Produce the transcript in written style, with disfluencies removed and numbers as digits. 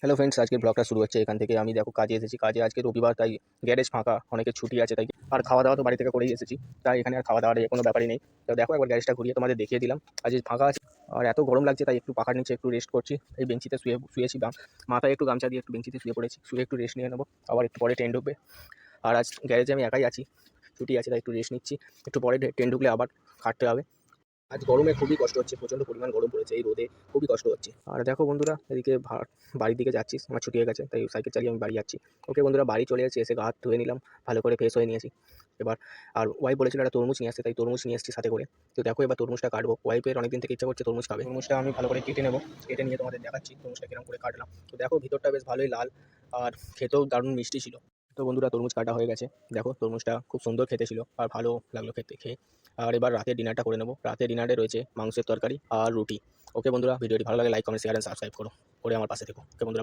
Hello friends, আজকের ব্লগটা শুরু হচ্ছে এখান থেকে। আমি দেখো কাজে এসেছি। কাজে আজকে রবিবার, তাই গ্যারেজ ফাঁকা, অনেকের ছুটি আছে, তাই আর খাওয়া দাওয়া তো বাড়ি থেকে করেই এসেছি, তাই এখানে আর খাওয়া দাওয়ার কোনো ব্যাপারই নেই। তো দেখো একবার গ্যারেজটা ঘুরিয়ে তোমাদের দেখিয়ে দিলাম। আজ ফাঁকা আছে আর এত গরম লাগছে, তাই একটু পাখার নিচে একটু রেস্ট করছি। এই বেঞ্চিতে শুয়েছি, মাথায় একটু গামছা দিয়ে একটু বেঞ্চিতে শুয়ে পড়েছি, শুয়ে একটু রেস্ট নিয়ে নেবো, আবার একটু পরে ট্রেন ঢুকবে। আর আজ গ্যারেজে আমি একাই আছি, ছুটি আছে, তাই একটু রেস্ট নিচ্ছি। একটু পরে ট্রেন ঢুকলে আবার খাটতে হবে। আজ গরমে খুবই কষ্ট হচ্ছে, প্রচণ্ড পরিমাণ গরম পড়েছে, এই রোদে খুবই কষ্ট হচ্ছে। আর দেখো বন্ধুরা, এদিকে বাড়ির দিকে যাচ্ছি, আমার ছুটি হয়ে গেছে, তাই সাইকেল চালিয়ে আমি বাড়ি যাচ্ছি। ওকে বন্ধুরা, বাড়ি চলে যাচ্ছি, এসে গা হাত ধুয়ে নিলাম, ভালো করে ফ্রেশ হয়ে নিয়েছি এবার। আর ওয়াইফ বলেছিল একটা তরমুজ নিয়ে আসতে, তাই তরমুজ নিয়ে এসেছি সাথে করে। তো দেখো এবার তরমুজটা কাটবো, ওয়াইফের অনেকদিন থেকে ইচ্ছা করছে তরমুজ খাবে। তরমুজটা আমি ভালো করে কেটে নেবো, কেটে নিয়ে তোমাদের দেখাচ্ছি তরমুজটা কিরকম করে কাটলাম। তো দেখো ভিতরটা বেশ ভালোই লাল, আর খেতেও দারুণ মিষ্টি ছিল। তো বন্ধুরা, তরমুজ কাটা হয়ে গেছে, দেখো তরমুজটা খুব সুন্দর খেতে ছিল আর ভালো লাগলো খেয়ে। আর এবার রাতের ডিনারটা করে নেবো। রাতের ডিনারে রয়েছে মাংসের তরকারি আর রুটি। ওকে বন্ধুরা, ভিডিওটি ভালো লাগে like comment share and subscribe করে আমার পাশে থেকো। ওকে বন্ধুরা।